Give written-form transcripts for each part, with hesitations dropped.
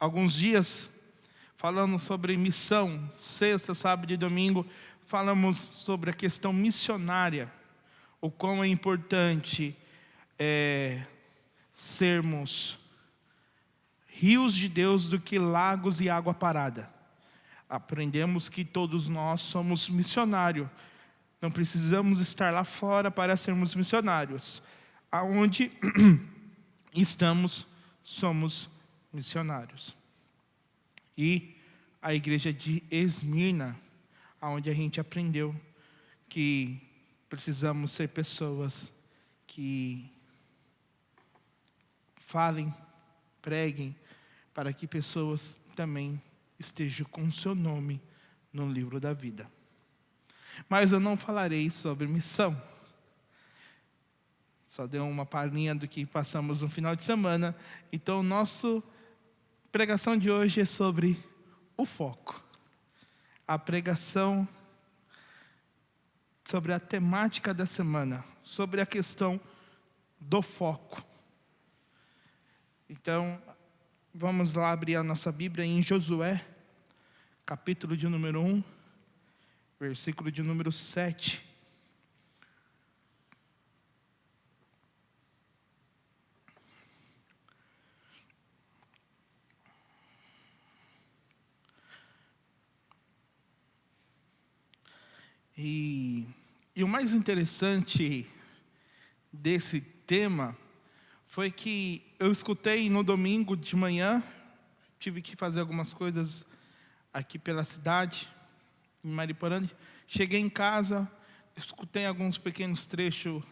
alguns dias falando sobre missão. Sexta, sábado e domingo falamos sobre a questão missionária. O quão é importante sermos rios de Deus do que lagos e água parada. Aprendemos que todos nós somos missionários. Não precisamos estar lá fora para sermos missionários. Aonde estamos, somos missionários. E a igreja de Esmirna, onde a gente aprendeu que precisamos ser pessoas que falem, preguem, para que pessoas também estejam com o seu nome no livro da vida. Mas eu não falarei sobre missão. Só deu uma palhinha do que passamos no final de semana. Então, nossa pregação de hoje é sobre o foco. A pregação sobre a temática da semana, sobre a questão do foco. Então, vamos lá abrir a nossa Bíblia em Josué, capítulo de número 1, versículo de número 7. E o mais interessante desse tema foi que eu escutei no domingo de manhã, tive que fazer algumas coisas aqui pela cidade, em Mariporã. Cheguei em casa, escutei alguns pequenos trechos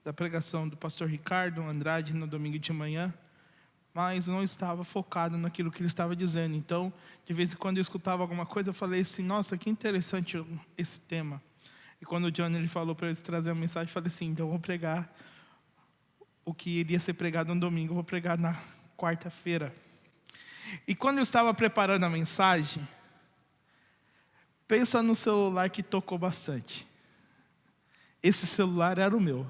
da pregação do pastor Ricardo Andrade no domingo de manhã, mas não estava focado naquilo que ele estava dizendo. Então, de vez em quando eu escutava alguma coisa, eu falei assim, nossa, que interessante esse tema. E quando o Johnny ele falou para eles trazer a mensagem, eu falei assim, então eu vou pregar o que iria ser pregado no domingo, eu vou pregar na quarta-feira. E quando eu estava preparando a mensagem, pensa no celular que tocou bastante. Esse celular era o meu.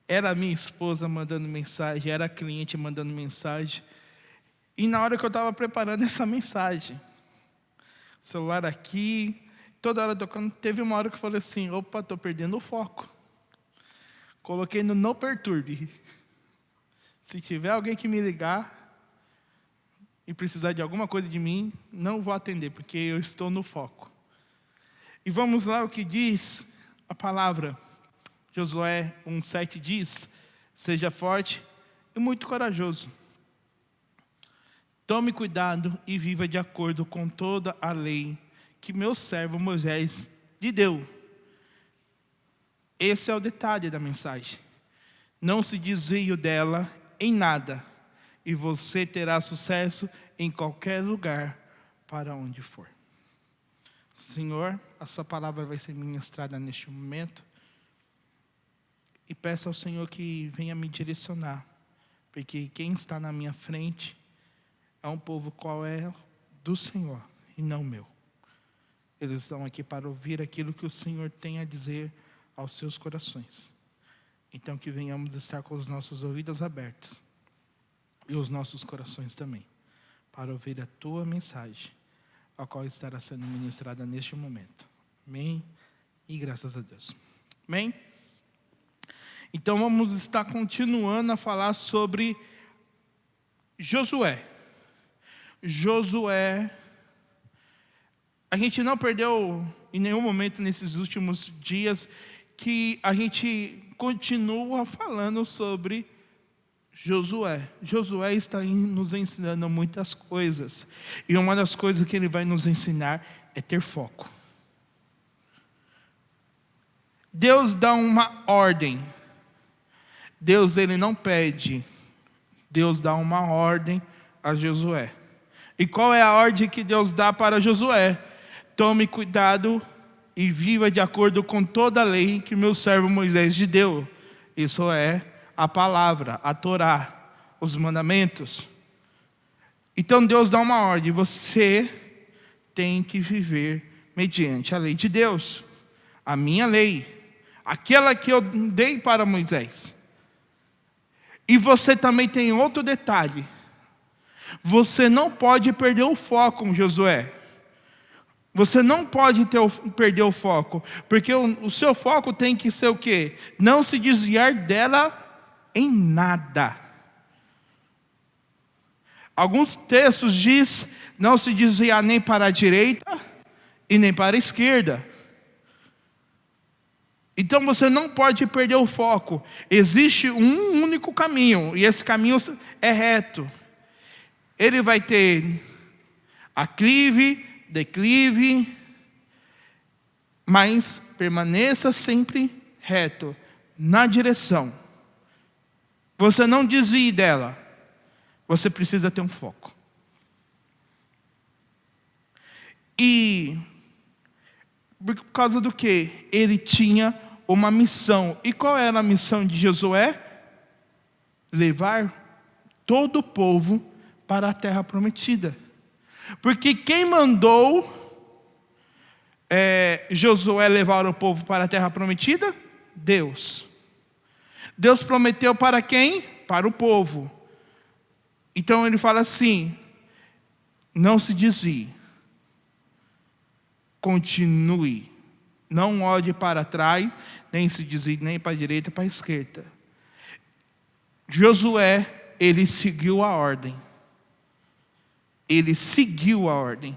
Era a minha esposa mandando mensagem, era a cliente mandando mensagem. E na hora que eu estava preparando essa mensagem, o celular aqui, toda hora tocando, teve uma hora que eu falei assim, opa, estou perdendo o foco. Coloquei no não perturbe. Se tiver alguém que me ligar e precisar de alguma coisa de mim, não vou atender, porque eu estou no foco. E vamos lá o que diz a palavra. Josué 1,7 diz, seja forte e muito corajoso. Tome cuidado e viva de acordo com toda a lei que meu servo Moisés lhe deu. Esse é o detalhe da mensagem. Não se desvie dela em nada, e você terá sucesso em qualquer lugar para onde for. Senhor, a sua palavra vai ser ministrada neste momento. E peço ao Senhor que venha me direcionar, porque quem está na minha frente é um povo qual é do Senhor e não meu. Eles estão aqui para ouvir aquilo que o Senhor tem a dizer aos seus corações. Então que venhamos estar com os nossos ouvidos abertos e os nossos corações também, para ouvir a tua mensagem, a qual estará sendo ministrada neste momento. Amém? E graças a Deus. Amém? Então vamos estar continuando a falar sobre Josué. Josué, a gente não perdeu em nenhum momento nesses últimos dias que a gente continua falando sobre Josué. Josué está nos ensinando muitas coisas. E uma das coisas que ele vai nos ensinar é ter foco. Deus dá uma ordem. Deus ele não pede. Deus dá uma ordem a Josué. E qual é a ordem que Deus dá para Josué? Tome cuidado e viva de acordo com toda a lei que meu servo Moisés te deu. Isso é a palavra, a Torá, os mandamentos. Então Deus dá uma ordem, você tem que viver mediante a lei de Deus. A minha lei, aquela que eu dei para Moisés. E você também tem outro detalhe. Você não pode perder o foco, Josué. Você não pode perder o foco, porque o seu foco tem que ser o quê? Não se desviar dela em nada. Alguns textos diz não se desviar nem para a direita e nem para a esquerda. Então você não pode perder o foco. Existe um único caminho, e esse caminho é reto. Ele vai ter aclive, declive, mas permaneça sempre reto, na direção. Você não desvie dela. Você precisa ter um foco. E por causa do quê? Ele tinha uma missão. E qual era a missão de Josué? Levar todo o povo para a terra prometida. Porque quem mandou Josué levar o povo para a terra prometida? Deus. Deus prometeu para quem? Para o povo. Então ele fala assim: não se desvie, continue, não olhe para trás, nem se desvie nem para a direita, para a esquerda. Josué, ele seguiu a ordem. Ele seguiu a ordem.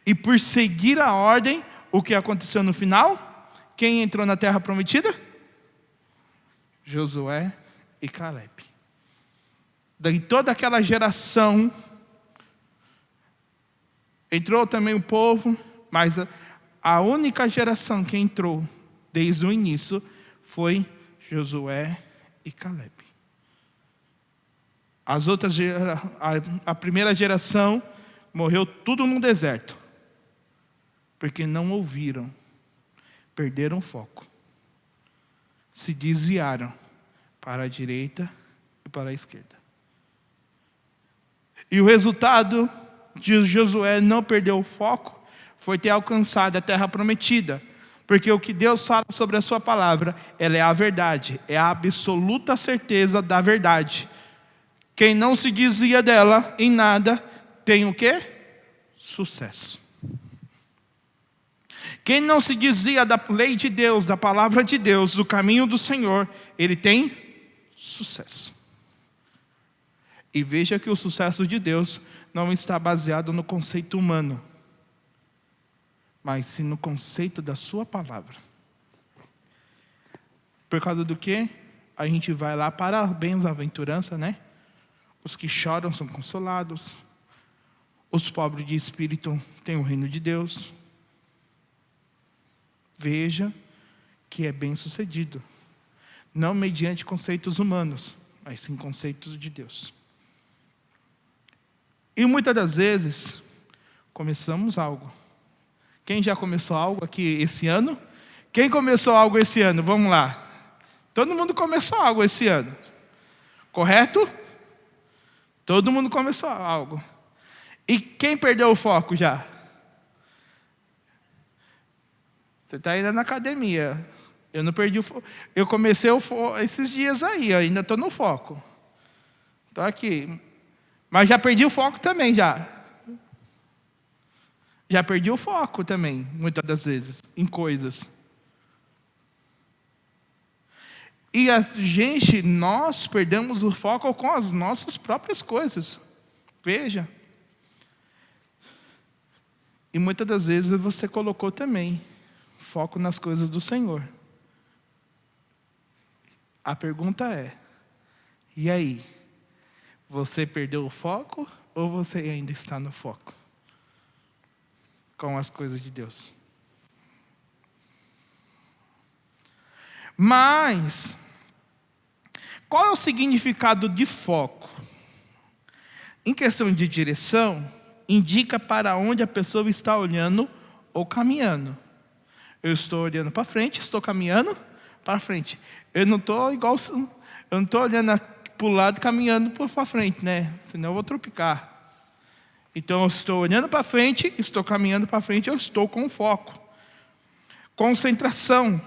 E por seguir a ordem, o que aconteceu no final? Quem entrou na terra prometida? Josué e Caleb. Daí toda aquela geração, entrou também o povo, mas a única geração que entrou desde o início foi Josué e Caleb. As outras, a primeira geração morreu tudo no deserto, porque não ouviram, perderam o foco, se desviaram para a direita e para a esquerda. E o resultado de Josué não perder o foco foi ter alcançado a terra prometida, porque o que Deus fala sobre a sua palavra, ela é a verdade, é a absoluta certeza da verdade. Quem não se desvia dela em nada, tem o quê? Sucesso. Quem não se desvia da lei de Deus, da palavra de Deus, do caminho do Senhor, ele tem sucesso. E veja que o sucesso de Deus não está baseado no conceito humano, mas sim no conceito da sua palavra. Por causa do que? A gente vai lá para a bem-aventurança, né? Os que choram são consolados. Os pobres de espírito têm o reino de Deus. Veja que é bem-sucedido. Não mediante conceitos humanos, mas sim conceitos de Deus. E muitas das vezes, começamos algo. Quem já começou algo aqui esse ano? Quem começou algo esse ano? Vamos lá. Todo mundo começou algo esse ano. Correto? Todo mundo começou algo. E quem perdeu o foco já? Você está ainda na academia. Eu não perdi o foco. Eu comecei esses dias aí, eu ainda estou no foco. Estou aqui. Mas já perdi o foco também, já. Já perdi o foco também, muitas das vezes, em coisas. E nós perdemos o foco com as nossas próprias coisas. Veja. E muitas das vezes você colocou também foco nas coisas do Senhor. A pergunta é: e aí? Você perdeu o foco ou você ainda está no foco com as coisas de Deus? Mas qual é o significado de foco? Em questão de direção, indica para onde a pessoa está olhando ou caminhando. Eu estou olhando para frente, estou caminhando para frente. Eu não estou olhando para o lado caminhando para frente, né? Senão eu vou tropicar. Então eu estou olhando para frente, estou caminhando para frente, eu estou com foco. Concentração,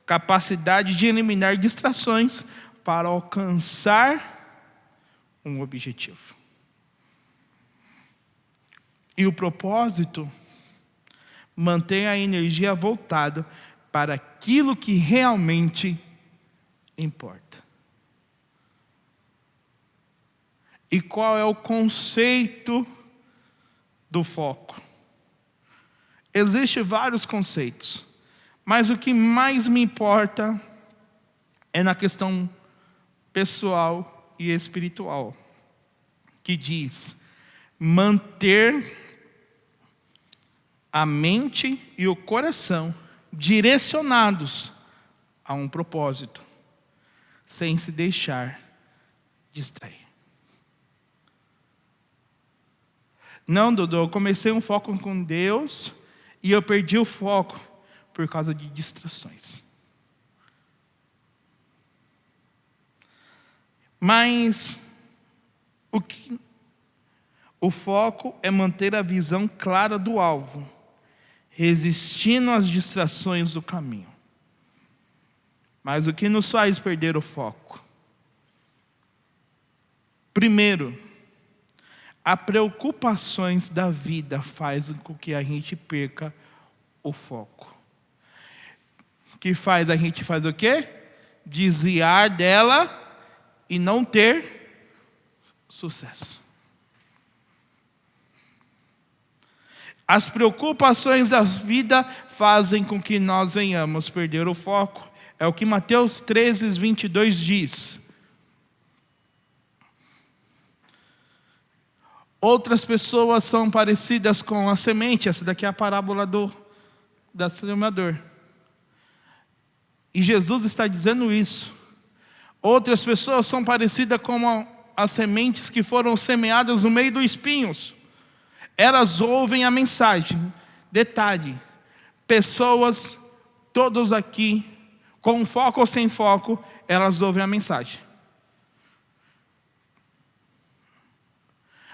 capacidade de eliminar distrações para alcançar um objetivo. E o propósito mantém a energia voltada para aquilo que realmente importa. E qual é o conceito do foco? Existem vários conceitos, mas o que mais me importa é na questão pessoal e espiritual, que diz manter a mente e o coração direcionados a um propósito, sem se deixar distrair. Não, Dudu, eu comecei um foco com Deus e eu perdi o foco por causa de distrações. Mas o foco é manter a visão clara do alvo, resistindo às distrações do caminho. Mas o que nos faz perder o foco? Primeiro, as preocupações da vida fazem com que a gente perca o foco. Que faz a gente fazer o quê? Desviar dela e não ter sucesso. As preocupações da vida fazem com que nós venhamos perder o foco. É o que Mateus 13:22 diz. Outras pessoas são parecidas com a semente. Essa daqui é a parábola da semeador. E Jesus está dizendo isso. Outras pessoas são parecidas com as sementes que foram semeadas no meio dos espinhos. Elas ouvem a mensagem. Detalhe, pessoas, todos aqui, com foco ou sem foco, elas ouvem a mensagem.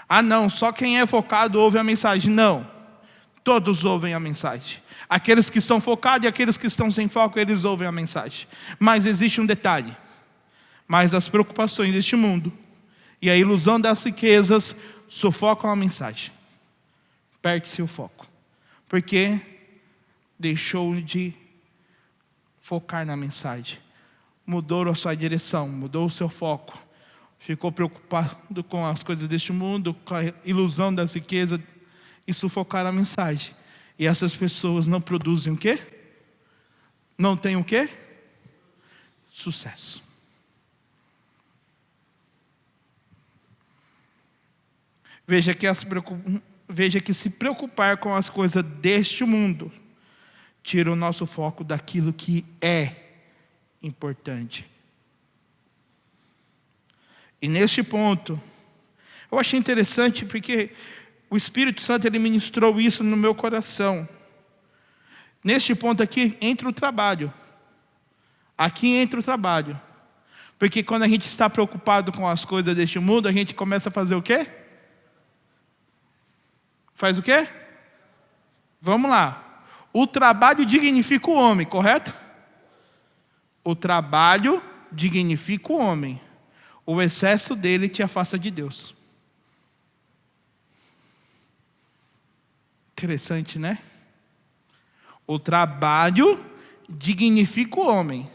Ah não, só quem é focado ouve a mensagem. Não, todos ouvem a mensagem. Aqueles que estão focados e aqueles que estão sem foco, eles ouvem a mensagem. Mas existe um detalhe. Mas as preocupações deste mundo e a ilusão das riquezas sufocam a mensagem. Perde-se o foco. Porque deixou de focar na mensagem. Mudou a sua direção, mudou o seu foco. Ficou preocupado com as coisas deste mundo, com a ilusão das riquezas e sufocaram a mensagem. E essas pessoas não produzem o quê? Não têm o quê? Sucesso. Veja que se preocupar com as coisas deste mundo tira o nosso foco daquilo que é importante. E neste ponto, eu achei interessante porque o Espírito Santo ele ministrou isso no meu coração. Neste ponto aqui entra o trabalho. Aqui entra o trabalho. Porque quando a gente está preocupado com as coisas deste mundo, a gente começa a fazer o quê? Faz o quê? Vamos lá. O trabalho dignifica o homem, correto? O trabalho dignifica o homem. O excesso dele te afasta de Deus. Interessante, né? O trabalho dignifica o homem.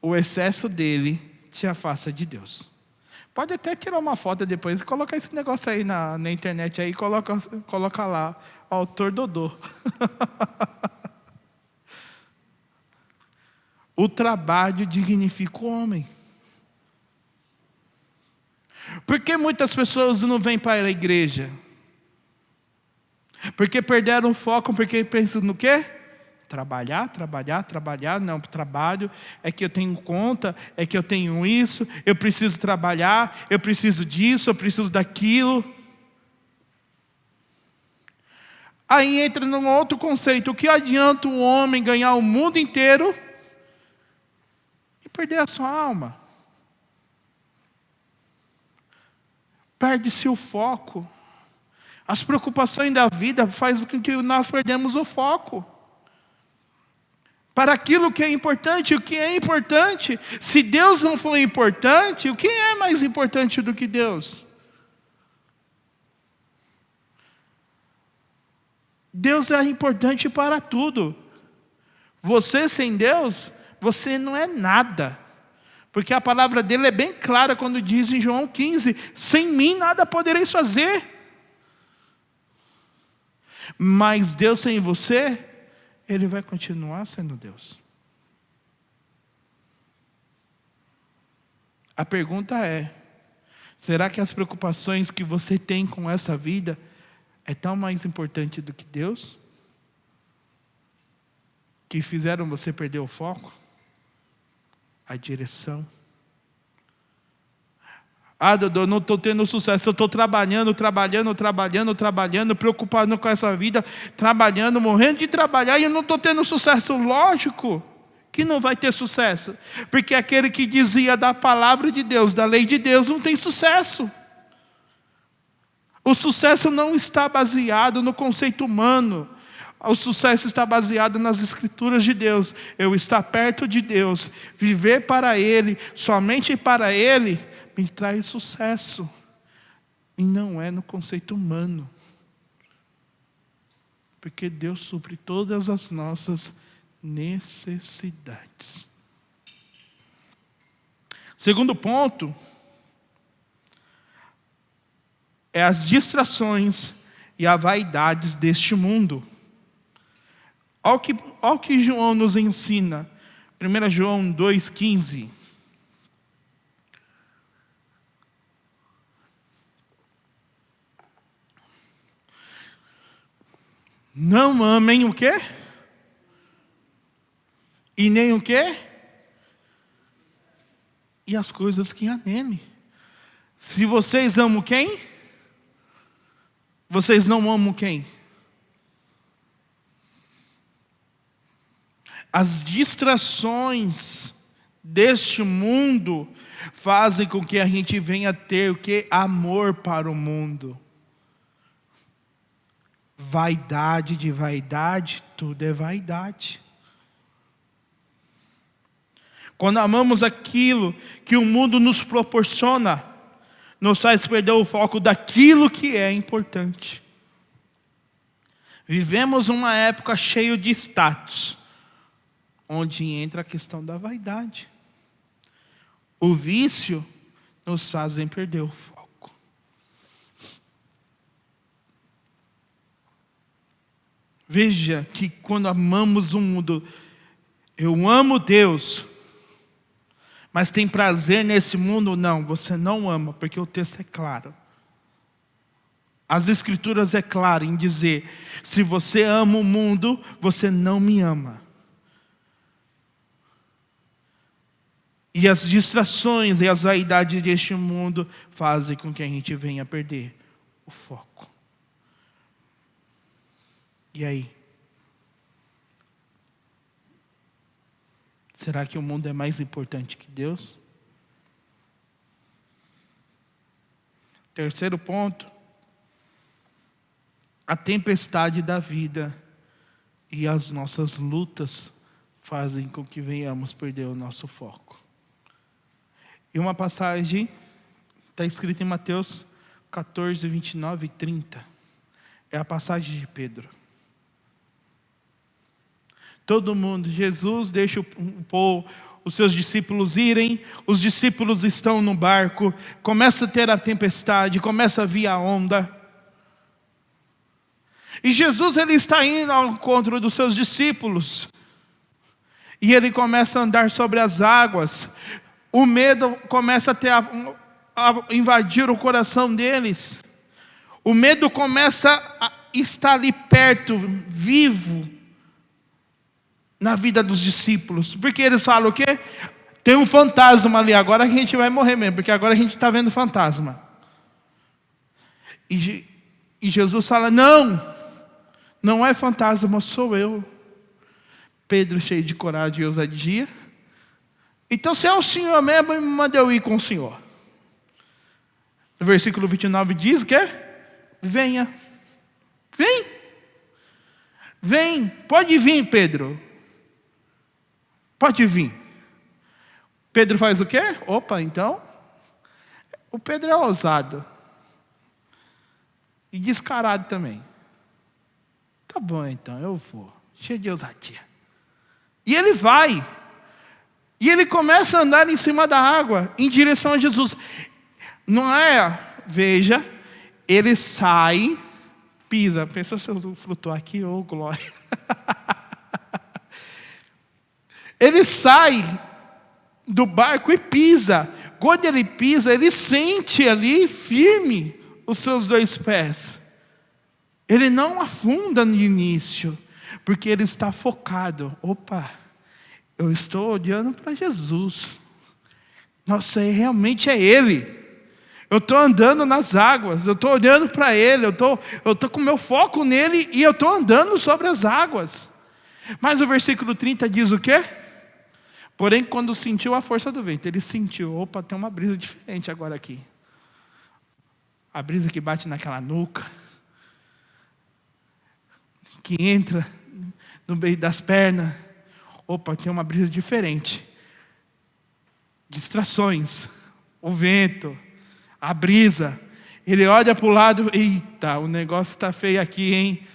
O excesso dele te afasta de Deus. Pode até tirar uma foto depois e colocar esse negócio aí na internet aí, coloca lá, autor Dodô. O trabalho dignifica o homem. Por que muitas pessoas não vêm para a igreja? Porque perderam o foco, porque pensam no quê? Trabalhar. Não, trabalho é que eu tenho conta, é que eu tenho isso, eu preciso trabalhar, eu preciso disso, eu preciso daquilo. Aí entra num outro conceito. O que adianta um homem ganhar o mundo inteiro e perder a sua alma? Perde-se o foco. As preocupações da vida fazem com que nós perdemos o foco. Para aquilo que é importante, o que é importante? Se Deus não for importante, o que é mais importante do que Deus? Deus é importante para tudo. Você sem Deus, você não é nada. Porque a palavra dele é bem clara quando diz em João 15: sem mim nada podereis fazer. Mas Deus sem você, Ele vai continuar sendo Deus. A pergunta é: será que as preocupações que você tem com essa vida é tão mais importante do que Deus? Que fizeram você perder o foco? A direção? Ah, Dodô, não estou tendo sucesso, eu estou trabalhando, preocupado com essa vida, trabalhando, morrendo de trabalhar e eu não estou tendo sucesso. Lógico que não vai ter sucesso, porque aquele que dizia da palavra de Deus, da lei de Deus, não tem sucesso. O sucesso não está baseado no conceito humano. O sucesso está baseado nas escrituras de Deus. Eu estar perto de Deus, viver para Ele, somente para Ele, me traz sucesso. E não é no conceito humano. Porque Deus supre todas as nossas necessidades. Segundo ponto é as distrações e as vaidades deste mundo. Olha o que João nos ensina. 1 João 2,15. Não amem o quê? E nem o quê? E as coisas que há nele. Se vocês amam quem? Vocês não amam quem? As distrações deste mundo fazem com que a gente venha ter o que? Amor para o mundo. Vaidade de vaidade, tudo é vaidade. Quando amamos aquilo que o mundo nos proporciona, nos faz perder o foco daquilo que é importante. Vivemos uma época cheia de status, onde entra a questão da vaidade. O vício nos faz perder o foco. Veja que quando amamos o mundo, eu amo Deus, mas tem prazer nesse mundo? Não, você não ama, porque o texto é claro. As escrituras é claro em dizer: se você ama o mundo, você não me ama. E as distrações e as vaidades deste mundo fazem com que a gente venha perder o foco. E aí? Será que o mundo é mais importante que Deus? Terceiro ponto: a tempestade da vida e as nossas lutas fazem com que venhamos perder o nosso foco. E uma passagem está escrita em Mateus 14, 29 e 30. É a passagem de Pedro. Todo mundo, Jesus deixa os seus discípulos irem, os discípulos estão no barco, começa a ter a tempestade, começa a vir a onda. E Jesus, ele está indo ao encontro dos seus discípulos. E ele começa a andar sobre as águas. O medo começa a invadir o coração deles. O medo começa a estar ali perto, vivo, na vida dos discípulos. Porque eles falam o quê? Tem um fantasma ali, agora a gente vai morrer mesmo, porque agora a gente está vendo fantasma. E Jesus fala: não é fantasma, sou eu. Pedro, cheio de coragem e ousadia: então se é o Senhor mesmo, me manda eu ir com o Senhor. No versículo 29 diz que venha. Vem, pode vir, Pedro. Pode vir. Pedro faz o quê? Opa, então, o Pedro é ousado. E descarado também. Tá bom então, eu vou. Cheio de ousadia. E ele vai. E ele começa a andar em cima da água, em direção a Jesus. Não é, veja, ele sai, pisa. Pensou se eu flutuar aqui, ô glória. Ele sai do barco e pisa. Quando ele pisa, ele sente ali firme os seus dois pés. Ele não afunda no início, porque ele está focado. Opa, eu estou olhando para Jesus. Nossa, realmente é Ele. Eu estou andando nas águas, eu estou olhando para Ele, eu estou com meu foco nele e eu estou andando sobre as águas. Mas o versículo 30 diz o quê? Porém, quando sentiu a força do vento, ele sentiu, opa, tem uma brisa diferente agora aqui. A brisa que bate naquela nuca, que entra no meio das pernas. Opa, tem uma brisa diferente. Distrações, o vento, a brisa. Ele olha para o lado, eita, o negócio está feio aqui, hein?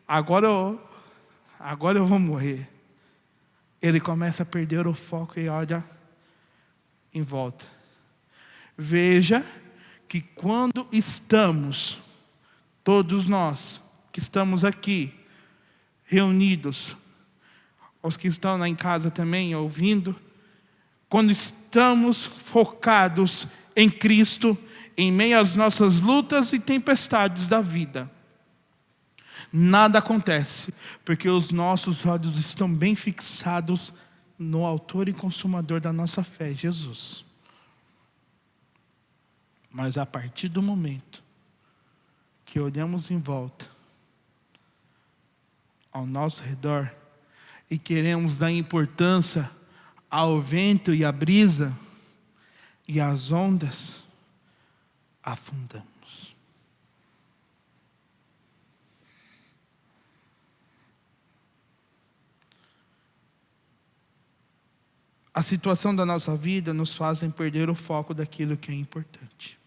Agora eu vou morrer. Ele começa a perder o foco e olha em volta. Veja que quando estamos, todos nós que estamos aqui, reunidos, os que estão lá em casa também ouvindo, quando estamos focados em Cristo, em meio às nossas lutas e tempestades da vida, nada acontece, porque os nossos olhos estão bem fixados no autor e consumador da nossa fé, Jesus. Mas a partir do momento que olhamos em volta, ao nosso redor, e queremos dar importância ao vento e à brisa, e às ondas, afundamos. A situação da nossa vida nos fazem perder o foco daquilo que é importante.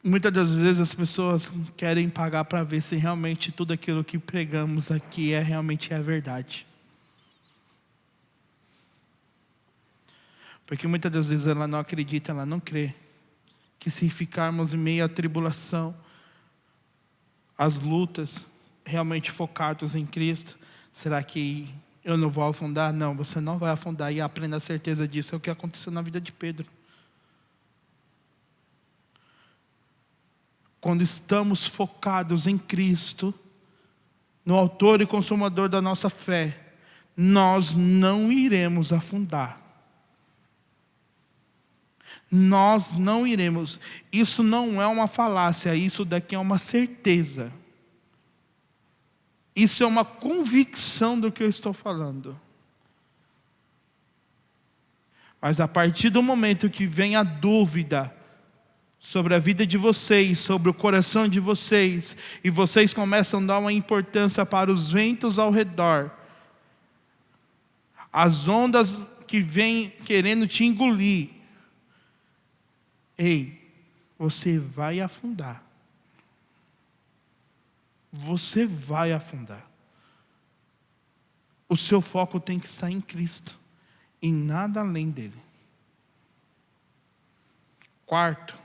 Muitas das vezes as pessoas querem pagar para ver se realmente tudo aquilo que pregamos aqui realmente é verdade. Porque muitas das vezes ela não acredita, ela não crê que se ficarmos em meio à tribulação, às lutas, realmente focados em Cristo, será que eu não vou afundar? Não, você não vai afundar, e aprenda a certeza disso. É o que aconteceu na vida de Pedro. Quando estamos focados em Cristo, no autor e consumador da nossa fé, nós não iremos afundar. Nós não iremos. Isso não é uma falácia, isso daqui é uma certeza. Isso é uma convicção do que eu estou falando. Mas a partir do momento que vem a dúvida sobre a vida de vocês, sobre o coração de vocês, e vocês começam a dar uma importância para os ventos ao redor, as ondas que vêm querendo te engolir, ei, você vai afundar. Você vai afundar. O seu foco tem que estar em Cristo, e nada além dele. Quarto,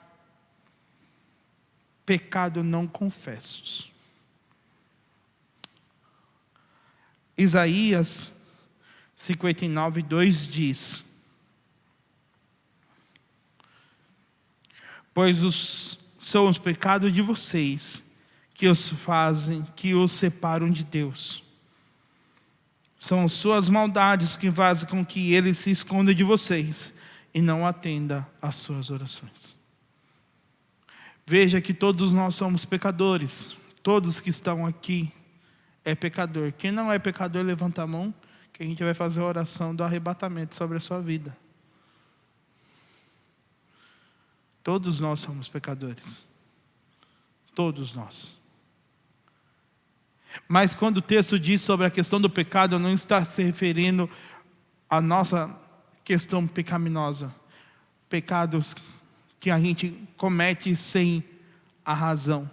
pecado não confessos. Isaías 59:2 diz: pois são os pecados de vocês que os separam de Deus. São suas maldades que fazem com que Ele se esconda de vocês e não atenda às suas orações. Veja que todos nós somos pecadores. Todos que estão aqui é pecador. Quem não é pecador, levanta a mão, que a gente vai fazer a oração do arrebatamento sobre a sua vida. Todos nós somos pecadores. Todos nós. Mas quando o texto diz sobre a questão do pecado, não está se referindo à nossa questão pecaminosa. Pecados que a gente comete sem a razão.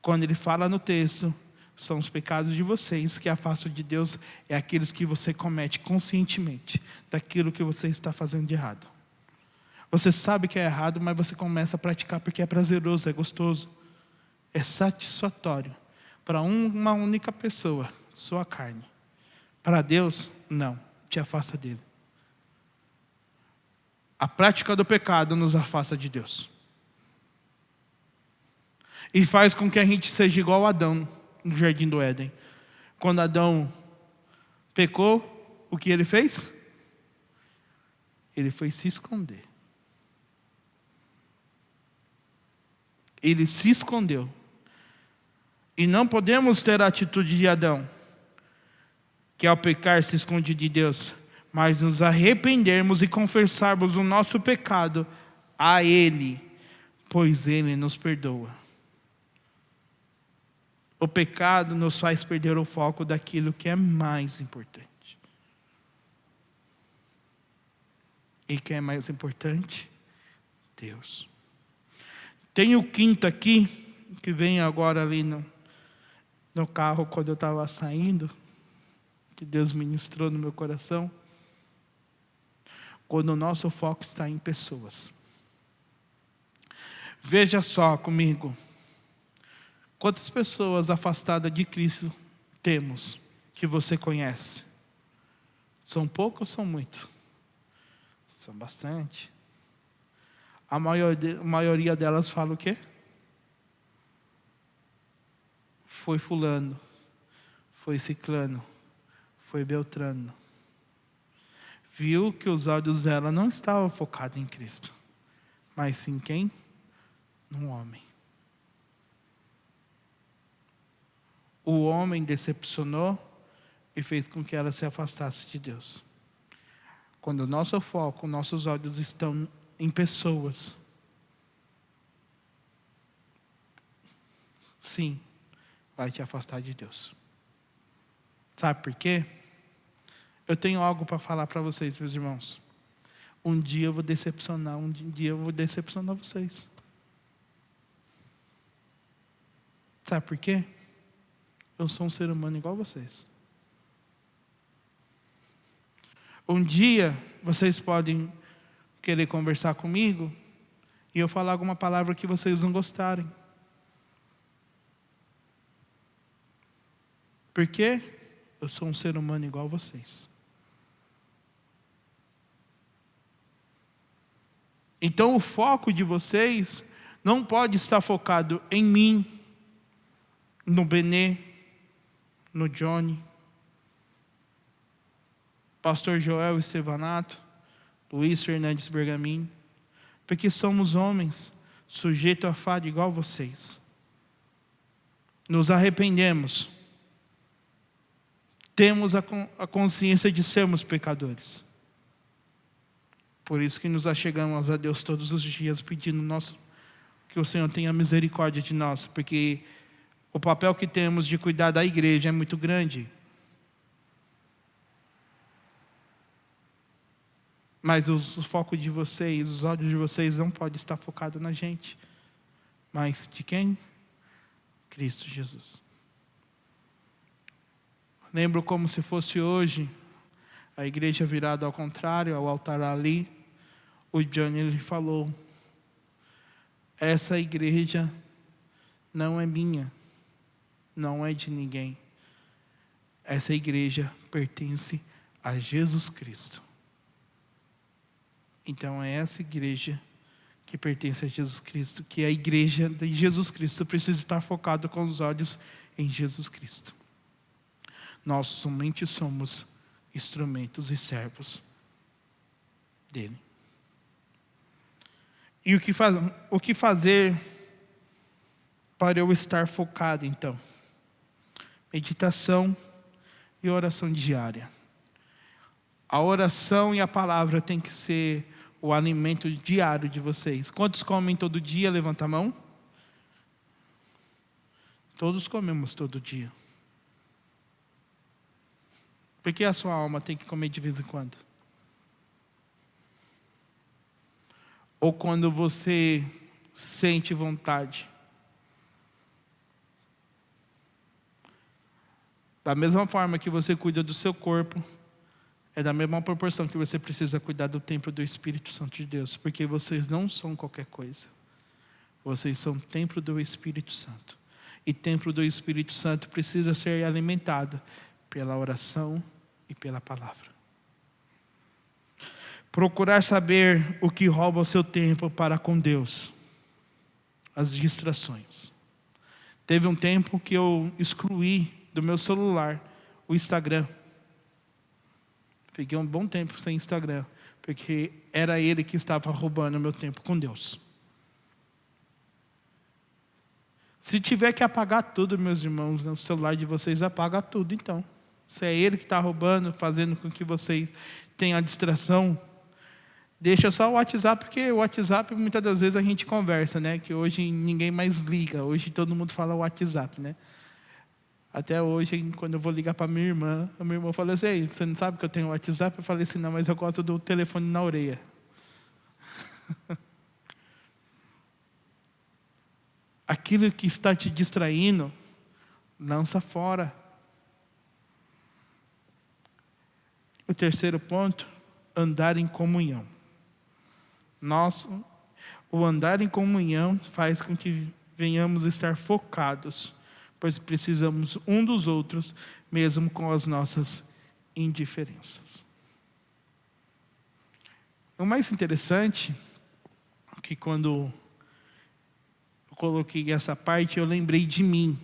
Quando ele fala no texto, são os pecados de vocês que afastam de Deus, é aqueles que você comete conscientemente, daquilo que você está fazendo de errado. Você sabe que é errado, mas você começa a praticar porque é prazeroso, é gostoso, é satisfatório. Para uma única pessoa, sua carne. Para Deus, não, te afasta dele. A prática do pecado nos afasta de Deus. E faz com que a gente seja igual a Adão no jardim do Éden. Quando Adão pecou, o que ele fez? Ele foi se esconder. Ele se escondeu. E não podemos ter a atitude de Adão, que ao pecar se esconde de Deus, mas nos arrependermos e confessarmos o nosso pecado a Ele, pois Ele nos perdoa. O pecado nos faz perder o foco daquilo que é mais importante. E quem é mais importante? Deus. Tem o quinto aqui, que vem agora ali no carro quando eu estava saindo, que Deus ministrou no meu coração. Quando o nosso foco está em pessoas. Veja só comigo. Quantas pessoas afastadas de Cristo temos, que você conhece? São poucos ou são muitos? São bastante. A maioria delas fala o quê? Foi fulano, foi ciclano, foi beltrano. Viu que os olhos dela não estavam focados em Cristo, mas sim quem? No homem. O homem decepcionou e fez com que ela se afastasse de Deus. Quando o nosso foco, nossos olhos estão em pessoas, sim, vai te afastar de Deus. Sabe por quê? Eu tenho algo para falar para vocês, meus irmãos. Um dia eu vou decepcionar vocês. Sabe por quê? Eu sou um ser humano igual a vocês. Um dia vocês podem querer conversar comigo e eu falar alguma palavra que vocês não gostarem. Por quê? Eu sou um ser humano igual a vocês. Então o foco de vocês não pode estar focado em mim, no Benê, no Johnny, Pastor Joel Estevanato, Luiz Fernandes Bergamin, porque somos homens, sujeitos a falha igual vocês. Nos arrependemos. Temos a consciência de sermos pecadores. Por isso que nos achegamos a Deus todos os dias, pedindo que o Senhor tenha misericórdia de nós, porque o papel que temos de cuidar da igreja é muito grande. Mas o foco de vocês, os olhos de vocês não pode estar focado na gente. Mas de quem? Cristo Jesus. Lembro como se fosse hoje, a igreja virada ao contrário, ao altar ali. O Johnny ele falou: essa igreja não é minha, não é de ninguém. Essa igreja pertence a Jesus Cristo. Então é essa igreja que pertence a Jesus Cristo, que a igreja de Jesus Cristo precisa estar focada com os olhos em Jesus Cristo. Nós somente somos instrumentos e servos dele. E o que fazer para eu estar focado então? Meditação e oração diária. A oração e a palavra tem que ser o alimento diário de vocês. Quantos comem todo dia? Levanta a mão. Todos comemos todo dia. Por que a sua alma tem que comer de vez em quando? Ou quando você sente vontade. Da mesma forma que você cuida do seu corpo, é da mesma proporção que você precisa cuidar do templo do Espírito Santo de Deus, porque vocês não são qualquer coisa. Vocês são templo do Espírito Santo. E templo do Espírito Santo precisa ser alimentado pela oração e pela palavra. Procurar saber o que rouba o seu tempo para com Deus. As distrações. Teve um tempo que eu excluí do meu celular o Instagram. Peguei um bom tempo sem Instagram, porque era ele que estava roubando o meu tempo com Deus. Se tiver que apagar tudo, meus irmãos, no celular de vocês, apaga tudo então. Se é ele que está roubando, fazendo com que vocês tenham a distração, deixa só o WhatsApp, porque o WhatsApp muitas das vezes a gente conversa, né? Que hoje ninguém mais liga, hoje todo mundo fala WhatsApp, né? Até hoje, quando eu vou ligar para minha irmã, a minha irmã falou assim: "Ei, você não sabe que eu tenho WhatsApp?" Eu falei assim: "Não, mas eu gosto do telefone na orelha." Aquilo que está te distraindo, lança fora. O terceiro ponto, andar em comunhão. O andar em comunhão faz com que venhamos estar focados, pois precisamos um dos outros, mesmo com as nossas indiferenças. O mais interessante é que quando eu coloquei essa parte, eu lembrei de mim.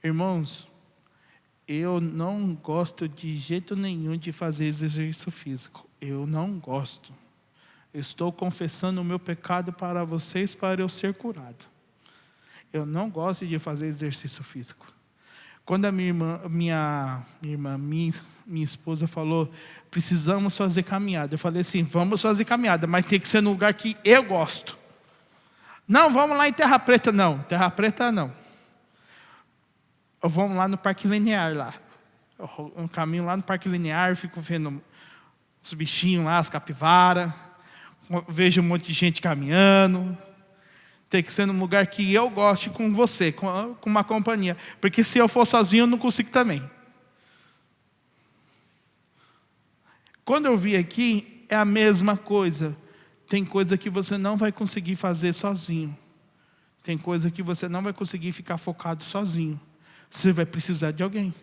Irmãos, eu não gosto de jeito nenhum de fazer exercício físico. Eu não gosto. Eu estou confessando o meu pecado para vocês para eu ser curado. Eu não gosto de fazer exercício físico. Quando a minha esposa falou, precisamos fazer caminhada. Eu falei assim, vamos fazer caminhada, mas tem que ser no lugar que eu gosto. Não, vamos lá em Terra Preta, não. Terra Preta, não. Vamos lá no Parque Linear, lá. Eu caminho lá no Parque Linear, fico vendo os bichinhos lá, as capivaras. Vejo um monte de gente caminhando. Tem que ser num lugar que eu goste com você, com uma companhia. Porque se eu for sozinho, eu não consigo também. Quando eu vi aqui, é a mesma coisa. Tem coisa que você não vai conseguir fazer sozinho. Tem coisa que você não vai conseguir ficar focado sozinho. Você vai precisar de alguém.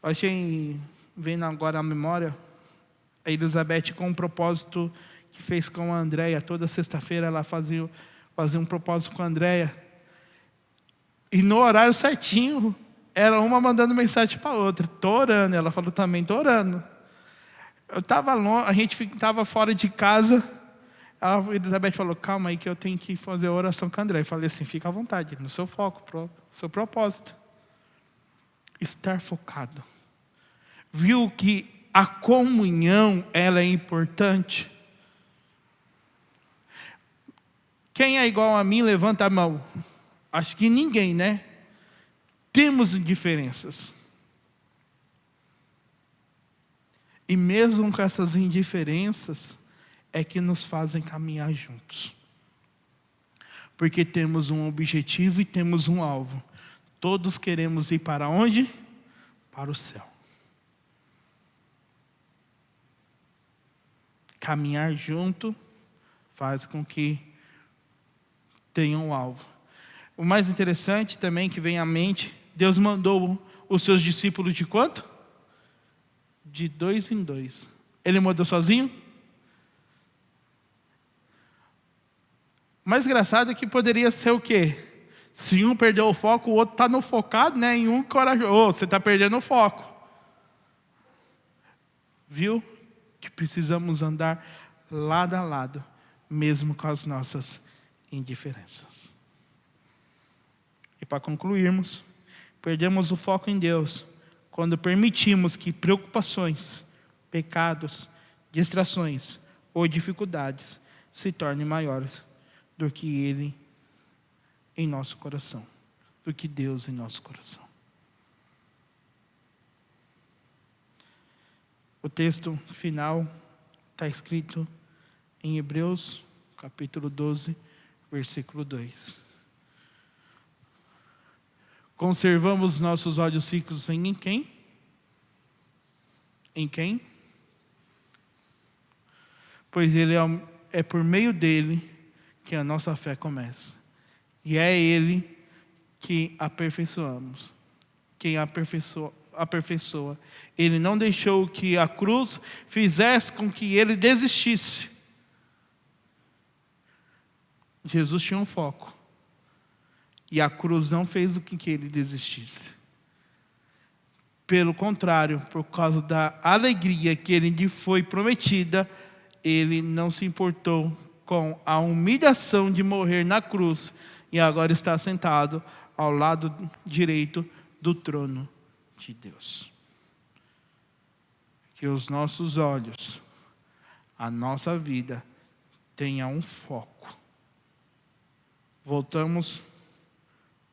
Achei, vendo agora a memória, a Elizabeth com um propósito que fez com a Andréia. Toda sexta-feira ela fazia um propósito com a Andréia. E no horário certinho, era uma mandando mensagem para a outra. Estou orando. Ela falou também, estou orando. Eu estava longe, a gente estava fora de casa. A Elizabeth falou, calma aí que eu tenho que fazer a oração com a Andréia. Eu falei assim, fica à vontade, no seu foco, no seu propósito. Estar focado. Viu que a comunhão, ela é importante? Quem é igual a mim, levanta a mão. Acho que ninguém, né? Temos diferenças. E mesmo com essas indiferenças, é que nos fazem caminhar juntos. Porque temos um objetivo e temos um alvo. Todos queremos ir para onde? Para o céu. Caminhar junto faz com que tenham um alvo. O mais interessante também que vem à mente, Deus mandou os seus discípulos de quanto? De 2 em 2. Ele mandou sozinho? O mais engraçado é que poderia ser o quê? Se um perdeu o foco, o outro está no focado, né? E um corajoso, você está perdendo o foco. Viu? Que precisamos andar lado a lado, mesmo com as nossas indiferenças. E para concluirmos, perdemos o foco em Deus quando permitimos que preocupações, pecados, distrações ou dificuldades se tornem maiores do que Ele em nosso coração, do que Deus em nosso coração. O texto final está escrito em Hebreus, capítulo 12, versículo 2. Conservamos nossos olhos fixos em quem? Em quem? Pois ele é por meio dele que a nossa fé começa. E é ele que aperfeiçoamos. Quem aperfeiçoa. Ele não deixou que a cruz fizesse com que ele desistisse. Jesus tinha um foco. E a cruz não fez com que ele desistisse. Pelo contrário, por causa da alegria que ele foi prometida, ele não se importou com a humilhação de morrer na cruz e agora está sentado ao lado direito do trono de Deus. Que os nossos olhos, a nossa vida, tenha um foco. Voltamos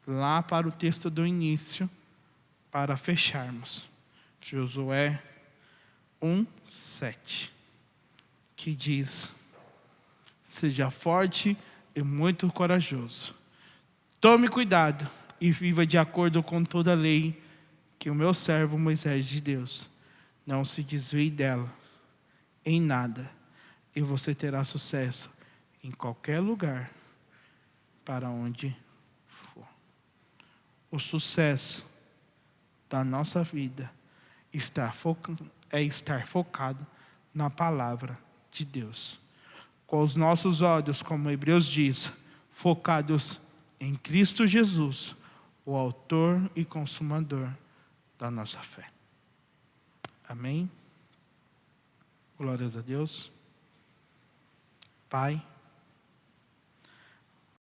lá para o texto do início, para fecharmos. Josué 1:7, que diz: seja forte e muito corajoso. Tome cuidado e viva de acordo com toda a lei que o meu servo Moisés de Deus. Não se desvie dela em nada, e você terá sucesso em qualquer lugar para onde for. O sucesso da nossa vida é estar focado na palavra de Deus. Com os nossos olhos, como Hebreus diz, focados em Cristo Jesus, o autor e consumador da nossa fé. Amém? Glórias a Deus. Pai,